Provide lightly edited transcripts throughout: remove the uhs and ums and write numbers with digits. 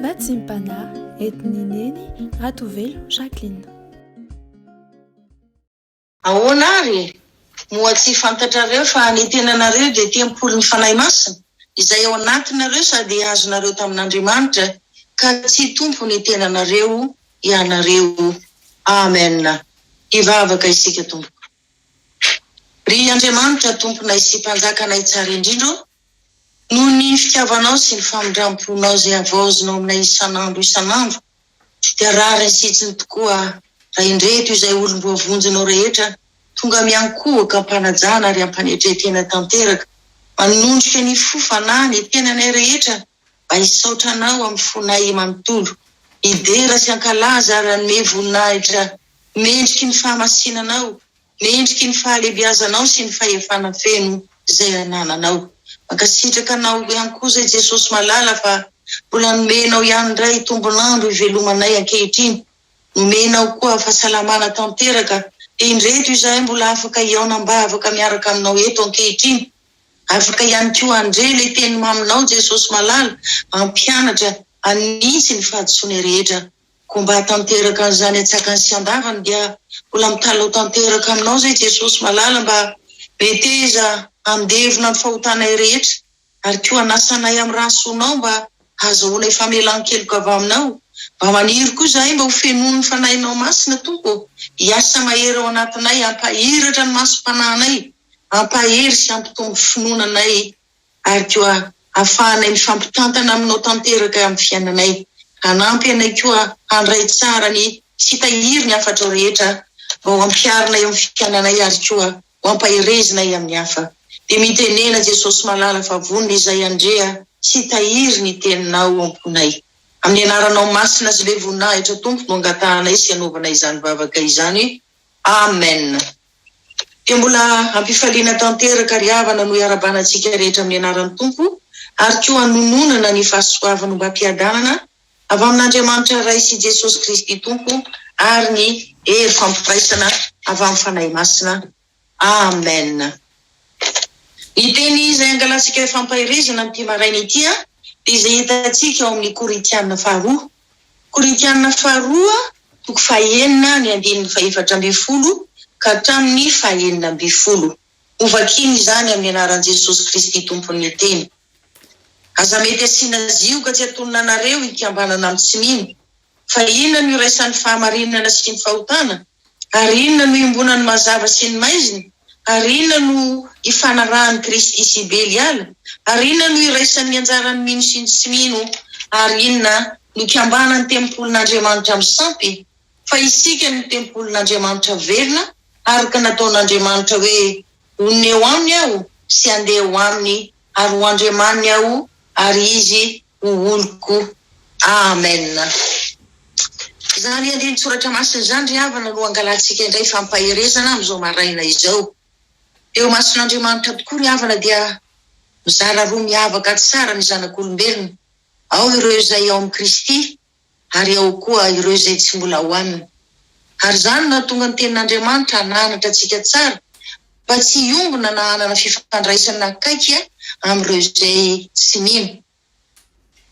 Matsimpana etinineny Ratovelo Jacqueline. Ahoana ary moa tsy fantatrareo fa ny tenanareo dia tempolo ny fanahy masina izay ao anatinareo sady azonareo tamin'Andriamanitra ka tsy tompo ny tenanareo ianareo. Amen. Ivavaka isika tompo. Ry Andriamanitra tomponay sy mpanjakanay tsara indrindra, noho ny fitiavanao sy ny famindramponao izay avaozinao aminay isan'andro dia rariny sitsiny tokoa raha indreto izay olom-boavonjinao rehetra tonga miankohaka ampanajana ary ampanetretena tanteraka manondrika ny fofana ny tenanay rehetra mba hisaotranao amin'ny fonay manontolo idera sy ankalaza ary anome voninahitra mendriky ny fahamasinanao, mendriky ny fahalebiazanao sy ny fahefana feno izay anananao. Mankasitraka anao ihany koa izay Jesosy malala fa mbola nomenao ihany indray tombonandro ivelomanay ankehitriny, nomenao koa fahasalamana tanteraka dia indreto izahay mbola afaka iaonam-bavaka miaraka aminao eto ankehitriny, afaka ihany koa andre ilay teny maminao Jesosy malala mampianatra anintsy ny fahadisoana rehetra ko mba tanteraka an'izany atsakany sy andavany dia mbola mitalao tanteraka aminao zay Jesosy malala mba beteza andevina ny fahotanay rehetra ary koa anasanay amin'ny rahasoanao mba azahoanay famelan-keloka avy aminao, mba maniry koa izahay mba ho fenony ny fanahinao masina tompo hiasa mahery ao anatinay, ampahiratra ny masom-pananay, ampahery sy ampitombo finonanay ary koa ahafahanay mifampitantana aminao tanteraka amin'ny fiainanay, hanampy anay koa handray tsara ny sy tahiry ny afatra rehetra mba ho ampiarinay amin'ny fiainanay ary koa ho ampahirezinay amin'ny hafa. Dia mitenena Jesosy malala fa vonona izay andrea sy tahiry ny teninao amponay. Amin'ny anaranao masina sy le voninahitra tompo no angatahanay sy anaovanay izany vavaka izany. Amen. Dia mbola ampifaliana tanteraka ry havana no iarabanantsika rehetra amin'ny anaran'ny tompo ary koa hanononana ny fahasoavana mba ampiadanana avy amin'Andriamanitra Ray sy Jesosy Kristy tompo ary ny hery fampiraisana avy amin'ny fanahy masina. Amen. Ny teny izay angalatsika fampahirizana amin'ity maraina ity dia izay hitantsika ao amin'ny Korinthiana faharoa. Korinthiana faharoa toko fahaenina ny andininy fahaefatra ambin'ny folo ka hatramin'ny fahaenina ambin'ny folo. Ovakiny izany amin'ny anaran'i Jesosy Kristy tompon'ny teny. Aza mety asiana zioka tsy atonona anareo hikambanana amin'ny tsy mino. Fa inona no iraisan'ny fahamarinana sy ny fahotana? Ary inona no imbonan'ny mazava sy ny maizina? Ary inona no ifanarahan'ny Kristy sy Beliala? Ary inona no iraisan'ny anjaran'ny mino sy ny tsy mino? Ary inona no ikambanan'ny tempolon'Andriamanitra amin'ny sampy? Fa isika ny tempolon'Andriamanitra verina araka nataon'Andriamanitra hoe onona eo aminy aho sy andeha ho aminy ary ho andriamaniny aho ary izy ho oloko. Amen. Izany andiny soratra masina izany ry havana no angalatsika indray fampahirezana amin'izao maraina izao. Eo mason'Andriamanitra tokoa ry havana dia mizara roa miavaka tsara ny zanak'olombelona. Ao ireo izay ao amin'ny Kristy ary ao koa ireo izay tsy mbola ao aminy. Ary izany na tonga ny tenin'Andriamanitra hananatra antsika tsara mba tsy hiombona na hanana fifandraisana akaiky amin'ireo izay tsy mino.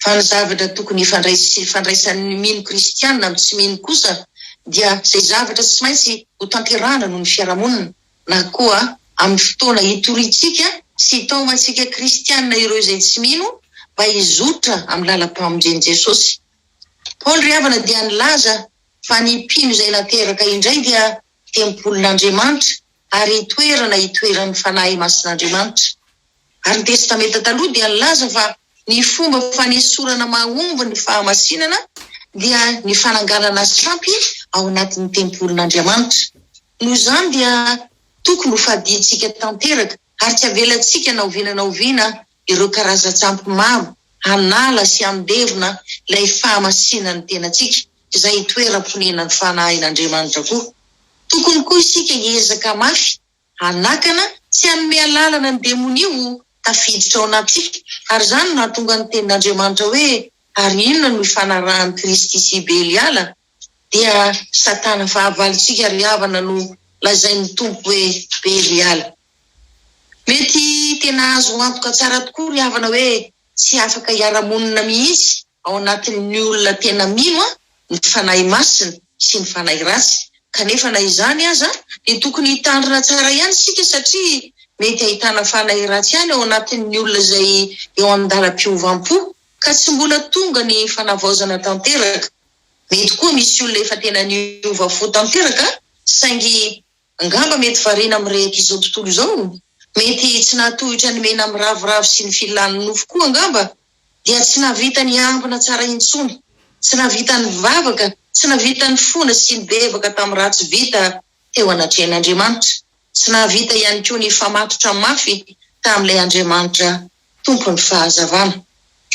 Fa ny zavatra tokony fandraisan'ny mino kristianina amin'ny tsy mino kosa dia izay zavatra tsy maintsy ho tanterahana noho ny fiarahamonina na koa amin'ny fotoana hitoritsika sy hitaumantsika kristianina ireo izay tsy mino mba hizotra amin'ny lalam-pahamonjen'i Jesosy. Paoly ry havana dia nilaza fa ny mpino izay nateraka indray dia tempolon'Andriamanitra ary hitoeran'ny fanahy masin'Andriamanitra. Ary ny testamenta taloha dia nilaza fa ny fomba fanesorana mahomby ny fahamasinana dia ny fananganana sampy ao anatin'ny tempolon'Andriamanitra. Noho izany dia tokony ho fadintsika tanteraka ary tsy avelantsika na oviana ireo karazan-tsampy maro hanala sy handevona ilay fahamasinany tenantsika izay hitoeram-ponenan'ny fanahin'Andriamanitra koa. Tokony koa isika hiezaka mafy hanakana tsy hanome alalana ny demonio tafiditra ao anatsika. Ary izany no nahatonga ny tenin'Andriamanitra hoe ary inona no ifanarahan'ny Kristy sy Beliala? Dia Satana fahavalitsika ry havana no lazain'ny tompo hoe Beliala. Mety tena azo antoka tsara tokoa ry havana hoe tsy afaka hiara-monina mihitsy ao anatin'ny olona tena mino ny fanahy masina sy ny fanahy ratsy. Kanefa na izany aza dia tokony hitandrina tsara ihany sika satria mety ahitana fanahy ratsy ihany ao anatin'ny olona izay eo an-dalam-piovampo ka tsy mbola tonga ny fanavaozana tanteraka. Mety koa misy olona efa tena niova fo tanteraka saingy angamba mety variana amin'ireheta izao tontolo izao. Mety tsy nahatohitra ny mena amin'ny ravoravo sy ny filan'ny nofo koa angamba dia tsy nahavita ny ambina tsara intsony, tsy nahavita ny vavaka, tsy nahavita ny fona sy ny bebaka tamin'ny ratsy vita teo anatrehan'Andriamanitra, tsy nahavita ihany koa ny famatotra mafy tamin'ilay Andriamanitra tompony fahazavana.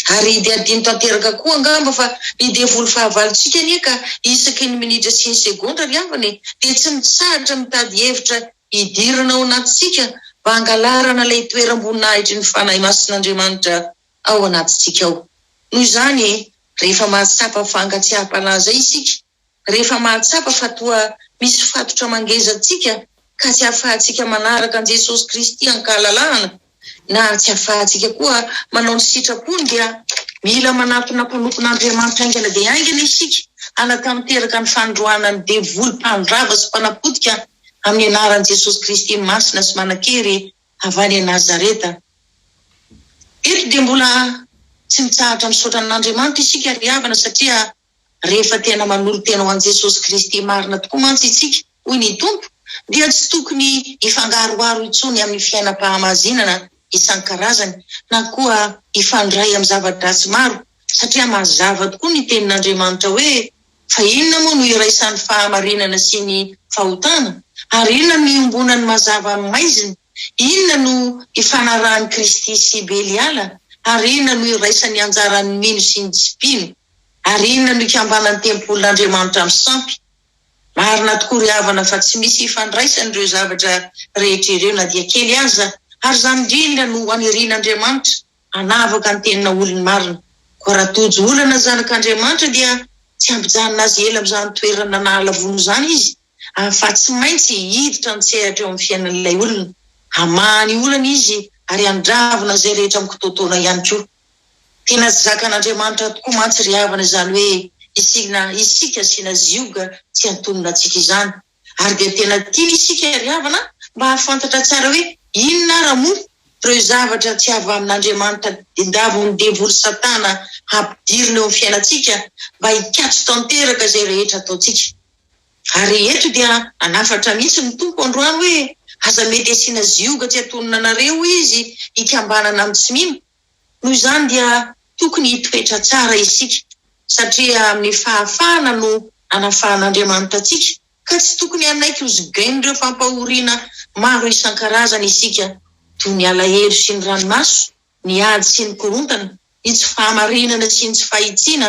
Ary dia adino tanteraka koa angamba fa ny devoly fahavalontsika anie ka isaky ny minitra sy ny segondra ry havany dia tsy mitsahatra mitady hevitra hidirana ao anatintsika mba hangalarana ilay toeram-boninahitry ny fanahy masin'Andriamanitra ao anatintsika ao. Noho izany rehefa mahatsapa fangatsiaham-palaza isika, rehefa mahatsapa fa toa misy fatotra mangezatsika ka tsy ahafahantsika manaraka an Jesosy Kristy hankahalalahana na tsy ahafahantsika koa manao ny sitrapony dia mila manatona mpanompon'Andriamanitra aingana dia aingana isika anatanteraka ny fandroana ny devoly mpandrava sy mpanapotika amin'ny anaran'i Jesosy Kristy masina sy manan-kery avy any Nazareta. Eto dia mbola tsy mitsahatra misaotra an'Andriamanitra isika ry havana satria rehefa tena manolo tena ho an'i Jesosy Kristy marina tokoa mantsy isika hoy ny tompo dia tsy tokony hifangaroaro intsony amin'ny fiainam-pahamazinana isan-karazany na koa hifandray amin'ny zava-dratsy maro satria mazava tokoa ny tenin'Andriamanitra hoe fa inona moa no iraisan'ny fahamarinana sy ny fahotana ary inona no iombonany mazava amin'ny maizina, inona no ifanarahan'i Kristy sy Beliala ary inona no iraisan'ny anjaran'ny mino sy ny tsipino ary inona no ikambanan'ny tempolin'Andriamanitra amin'ny sampy. Marina tokoa ry havana fa tsy misy ifandraisany ireo zavatra rehetra ireo na dia kely aza ary izany indrindra no hanirian'Andriamanitra hanavaka ny tenina olony marina. Koa raha tojo olana zanak'Andriamanitra dia tsy ampijanona azy ela amin'izany toerana nahalavono izany izy fa tsy maintsy hiditra nitsehatra eo amin'ny fiainan'ilay olona, hamany olana izy ary handravina izay rehetra mikitotoana ihany koa. Tena zakan'Andriamanitra tokoa mantsy ry havana izany hoe isika sina zioga tsy antonona antsika izany ary dia tena tiana isika ry havana mba hahafantatra tsara hoe inona raha moa ireo zavatra tsy avy amin'Andriamanitra indavony devoly satana hampidirina eo amin'ny fiainantsika mba hikatso tanteraka izay rehetra ataontsika. Ary eto dia anafatra mihitsy ny tompo androany hoe aza mety asiana zioga tsy atonona anareo izy hikambanana amin'ny tsy mino. Noho izany dia tokony hitoetra tsara isika satria amin'ny fahafahana no anafahan'Andriamanitra antsika ka tsy tokony anaiky hozigain'ireo fampahoriana maro isan-karazany isika toy ny alahelo sy ny ranomaso, ny ady sy ny korontana, ny tsy fahamarinana sy ny tsy fahitsiana,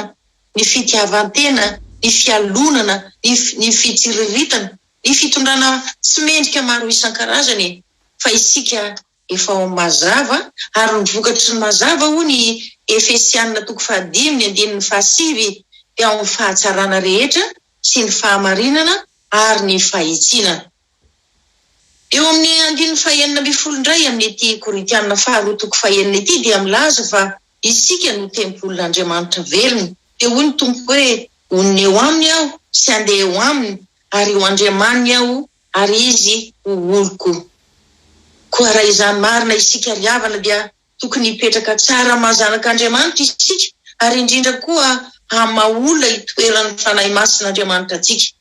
ny fitiavan-tena, ny fialonana, ny fitsiriritana, ny fitondrana tsy mendrika maro isan-karazany fa isika efa ao mazava ary ny vokatry ny mazava ho ny Efesianina 5:5 dia ao amin'ny fahatsarana rehetra sy ny fahamarinana ary ny fahitsiana. Eo amin'ny 9:20 indray amin'ny ity Korintianina 2:9 ity dia milaza fa isika no tempolin'Andriamanitra velona. Dia hoy ny tompo hoe onona eo aminy aho sy andeha eo aminy ary ho andriamaniny aho ary izy ho oloko. Koa raha izany marina isika ry havana dia tokony hipetraka tsara mahazanak'Andriamanitra isika ary indrindra koa hamaolona hitoeran'ny fanahy masin'Andriamanitra antsika.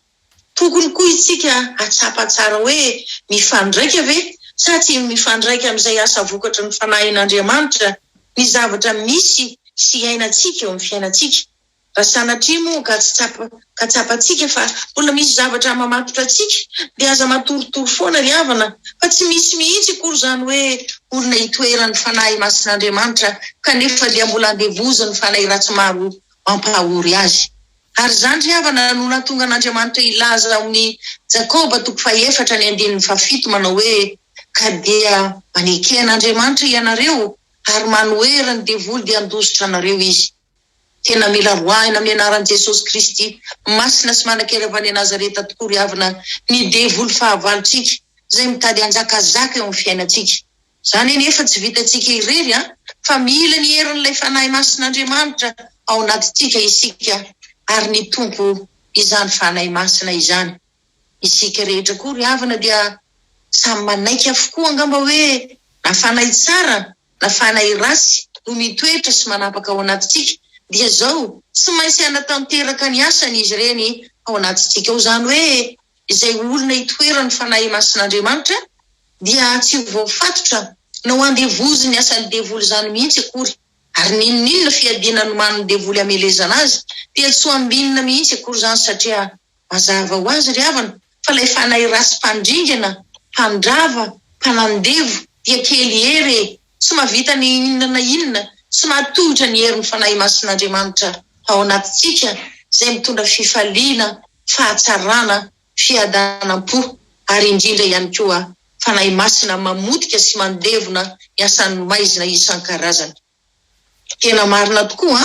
Tokony koa isika atsapa tsara hoe mifandraika ve sa tsy mifandraika amin'izay asa vokatra ny fanahin'Andriamanitra ny zavatra misy sy ainantsika eo amin'ny fiainantsika. Raha sanatria moa ka tsapantsika fa mbola misy zavatra mamatotra antsika dia aza matoritory foana ry havana fa tsy misy mihitsy akory izany hoe olona hitoeran'ny fanahy masin'Andriamanitra kanefa dia mbola handevozany fanahy ratsy maro mampahahory azy. Ary izany ry havana no nahatonga an'Andriamanitra ilaza amin'ny Jakoba 4:7 manao hoe ka dia manekehana ianareo ary manoera ny devoly dia handositra anareo izy. Tena mila roahina amin'ny anaran'i Jesosy Kristy masina sy manan-kery avy any Nazareta tokoa ry havana ny devoly fahavalontsika izay mitady hanjakazaka eo amin'ny fiainantsika. Izany anefa tsy vitantsika irery fa mila ny herin'ilay fanahy masin'Andriamanitra ao anatintsika isika ary ny tompo izany fanahy masina izany. Isika rehetra koa ry havana dia samy manaiky avokoa angamba hoe na fanahy tsara na fanahy rasy no mitoetra sy manapaka ao anatintsika dia zao tsy maintsy anatanteraka ny asany izy ireny ao anatintsika ao. Zany hoe izay olona itoerany fanahy masin'Andriamanitra dia tsy voafatotra na ho andevozy ny asany devoly zany mihitsy akory. Ary ninona fiadiana no man'ny devoly amelezana azy dia tsy ho ambinina mihitsy akory zany satria mazava ho azy ry havana fa ilay fanahy rasy mpandringana, mpandrava, mpanandevo dia kely hery tsy mahavita ny inona na inona, tsy mahatohitra ny herin'ny fanahy masin'Andriamanitra ao anatintsika izay mitondra fifaliana, fahatsarana, fiadanam-po ary indrindra ihany koa fanahy masina mamotika sy mandevona ny asany maizina isan-karazany. Tena marina tokoa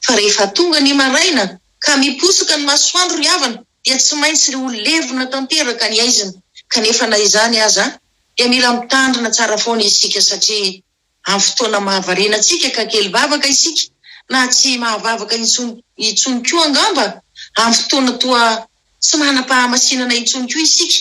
fa rehefa tonga ny maraina ka miposoka ny masoandro ry havana dia tsy maintsy ho levona tanteraka ny aizina. Kanefa na izany aza dia mila mitandrina tsara foana isika satria amin'ny fotoana mahavariana antsika ka kely vavaka isika na tsy mahavavaka intsony koa angamba. Amin'ny fotoana toa tsy manam-pahamasinana intsony koa isika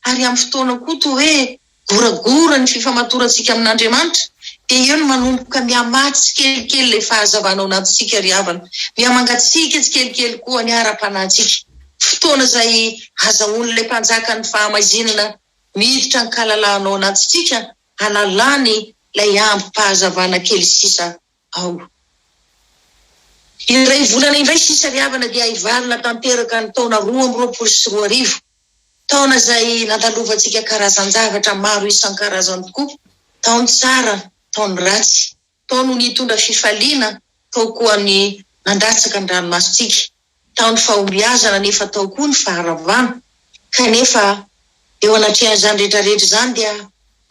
ary amin'ny fotoana koa toa hoe goragora ny fifamatorantsika amin'Andriamanitra dia eo no manomboka miamaty tsy kelikely ilay fahazavana ao anatintsika ry havana, miamangatsika tsy kelikely koa ny ara-panahintsika. Fotoana izay azahoan'ilay mpanjaka ny fahamazinana miditra ny kahalalahana ao anatintsika halalany ilay ampy-pahazavana kely sisa ao. Iray volana indray sisa ry havana dia hivalina tanteraka ny taona 2024, taona izay nandalovantsika karazan-javatra maro isan-karazany tokoa. Taony tsara, taony ratsy, taony nitondra fifaliana, tao koa ny nandatsaka ny ranomasitsika, taony fahombiazana nefa tao koa ny faharavana. Kanefa eo anatrehan'izany rehetrarehetra zany dia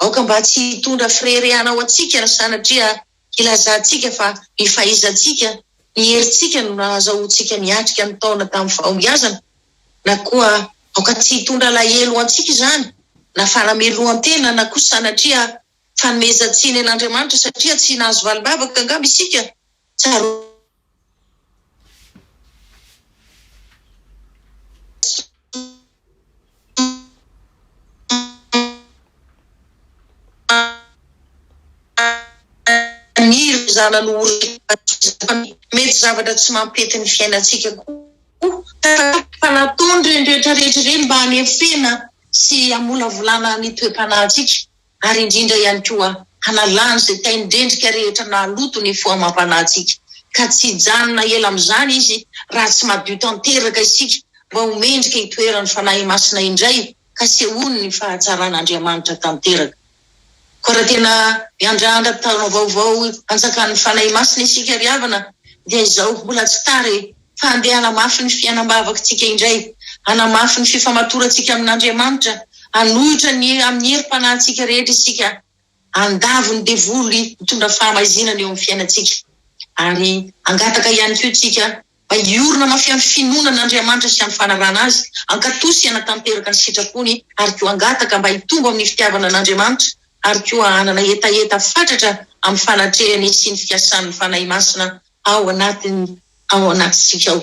aoka mba tsy hitondra firereana ao atsika sanatria ilazantsika fa ny fahaizantsika, ny herintsika no nahazahoantsika niatrika ny taona tamin'ny fahombiazana, na koa aoka tsy hitondra lahelo antsika izany na fanameloan-tena na koa sanatria fanomezantsiny an'Andriamanitra satria tsy nahazo valibavaka angamba isika. Tsara ny zana no mety zavatra tsy mampety ny fiainantsika koa fanatondra rehetrarehetra ireny mba hanefena sy hamolavolana ny toe-panahintsika ary indrindra ihany koa hanalany izay taindrendrika rehetra nahaloto ny foamam-panahintsika ka tsy hijanona ela amin'izany izy raha tsy madio tanteraka isika mba homendrika hitoerany fanahy masina indray ka sehoany ny fahatsaràn'Andriamanitra tanteraka. Koa raha tena miandrandra taona vaovao anjakan'ny fanahy masina isika ry havana dia izao mbola tsy tary fa andeha hanamafy ny fiainam-bavakantsika indray, hanamafy ny fifamatorantsika amin'Andriamanitra, hanohitra ny amin'ny herim-panahintsika rehetra isika, andavo ny devoly mitondra fahamazinana eo amin'ny fiainantsika. Ary angataka ihany koa isika mba hiorina mafy amin'ny finoanan'Andriamanitra sy amin'ny fanarana azy, ankatosy hanatanteraka ny sitrapony ary koa angataka mba hitombo amin'ny fitiavana an'Andriamanitra ary koa hanana etaeta fatratra amin'ny fanatrehany sy ny fiasan'ny fanahy masina ao anatintsika ao.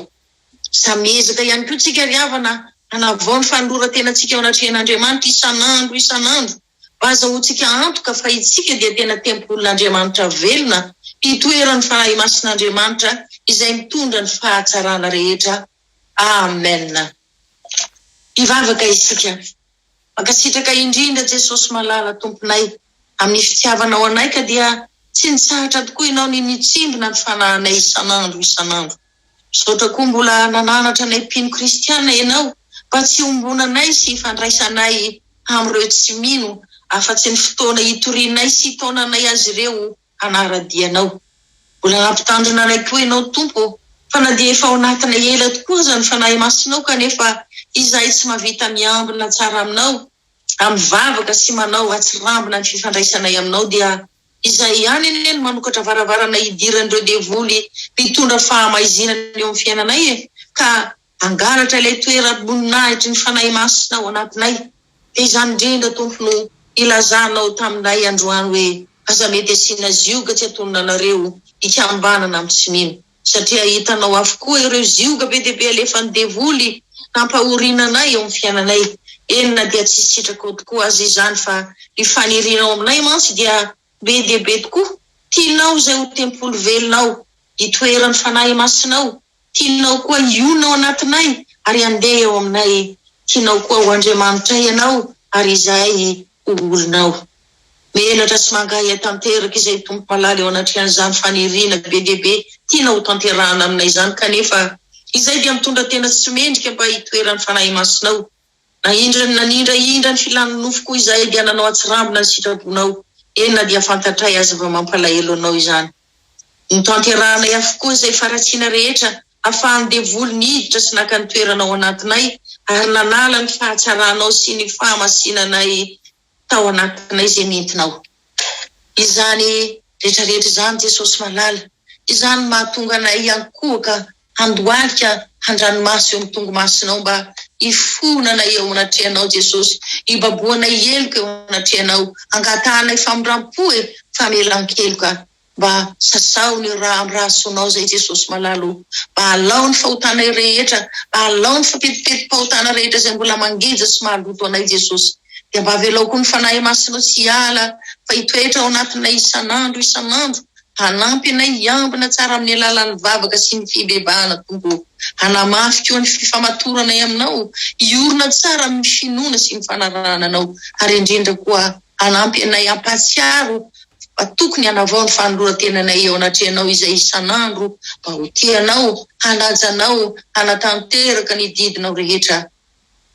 Samezaka ihany koa tsika ry havana hanavao ny fanoloran-tenantsika ao anatrehan'Andriamanitra isan'andro mba azahoantsika antoka fa itsika dia tena tempolin'Andriamanitra velona hitoerany fanahy masin'Andriamanitra izay mitondra ny fahatsarana rehetra. Amen. Hivavaka isika. Mankasitraka indrindra Jesosy malala tomponay amin'ny fitiavanao anay ka dia tsy nitsahatra tokoa ianao ny nitsimbina ny fanahinay isan'andro. Saotra koa mbola nananatra anay mpino kristiana ianao mba tsy ombonanay sy fandraisanay amin'ireo tsy mino afa-tsy ny fotoana hitorinay sy taonanay azy ireo hanaradianao. Mbola nampitandrina anay koa ianao tompo fa na dia efa ao anatinay ela tokoa aza ny fanahy masinao kanefa izay tsy mahavita miambina tsara aminao amin'ny vavaka sy manao atsirambina ny fifandraisanay aminao dia izay ihany eny manokatra varavarana hidiran'ireo devoly mitondra fahamazinana eo amin'ny fiainanay ka angalatra ilay toera-boninahitry ny fanahy masina ao anatinay. Dia izany indrindra tompo no ilazanao taminay androany hoe aza mety asiana zioka tsy atononanareo hikambanana amin'ny tsy mino. satria hitanao avokoa ireo zioga be dehibe alefa ny devoly nampahorinanay eo amin'ny fiainanay. Enina dia tsy sitrako tokoa azy izany fa ny fanirinao aminay mantsy dia be dehibe tokoa. Tianao zay ho tempolo velonao, hitoeran'ny fanahy masinao, tianao koa ionao anatinay ary andeha eo aminay, tianao koa ho Andriamanitra ianao ary izay ho olinao. Menatra sy mangahy tanteraka izay tompo malala eo anatrehan'izany fanirina be dehibe tiana ho tanterahana aminay izany, kanefa izay dia mitondra tena tsy mendrika mba hitoeran'ny fanahy masinao. Nanindraindra ny filàn'ny nofo koa izay dia nanao atsirambina ny sitrabonao. Enina dia fantatray azy va mampalahelo anao izany. Ny tanterahanay avokoa izay faratsiana rehetra ahafahan'ny devoly niditra sy naka ny toeranao anatinay ary nanala ny fahatsaranao sy ny fahamasinanay tao anatinay izay nentinao. Izany rehetrarehetra izany Jesosy malala, izany mahatonga anay ihany koa ka handoalika handranomasy eo amin'ny tongomasinao mba hifonanay eo anatrehanao Jesosy, hibaboanay eloka eo anatrehanao, angatahanay famindrampo famelan-keloka mba sasao ny raha amin'ny raha sonao zay Jesosy malalo, mba halao ny fahotanay rehetra, mba halao ny fampetipeti-pahotana rehetra zay mbola mangeja sy mahaloto anay Jesosy. Dia mba avelao koa ny fanahy masinao sy ala fa hitoetra ao anatinay isan'andro, hanampy anay hiambina tsara amin'ny alalan'ny vavaka sy ny fibebahana tompo. Hanamafy koa ny fifamatorana aminao, hiorina tsara amin'ny finoana sy ny fanarahana anao, ary indrindra koa hanampy anay hampatsiaro tokony hanavao ny fanoloran-tenanay eo anatrehanao izay isan'andro, mba ho tianao, hanajanao, hanatanteraka ny didinao rehetra.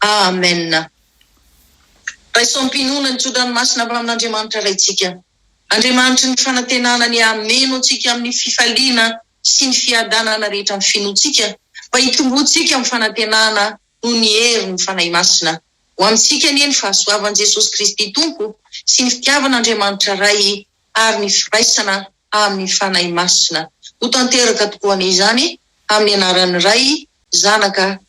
Amen. Raisom-pinoana ny tsodranomasina avy amin'Andriamanitra raitsika. Andriamanitra ny fanantenana ny ameno antsika amin'ny fifaliana sy ny fiadanana rehetra amin'ny finoantsika, mba hitomboantsika amin'ny fanantenana noho ny hery ny fanahy masina. Ho amintsika nieny fahasoavan'i Jesosy Kristy Tompo sy ny fitiavan'Andriamanitra Ray ary ny firaisana amin'ny fanahy masina. Ho tanteraka tokoa izany amin'ny anaran'ny Ray, Zanaka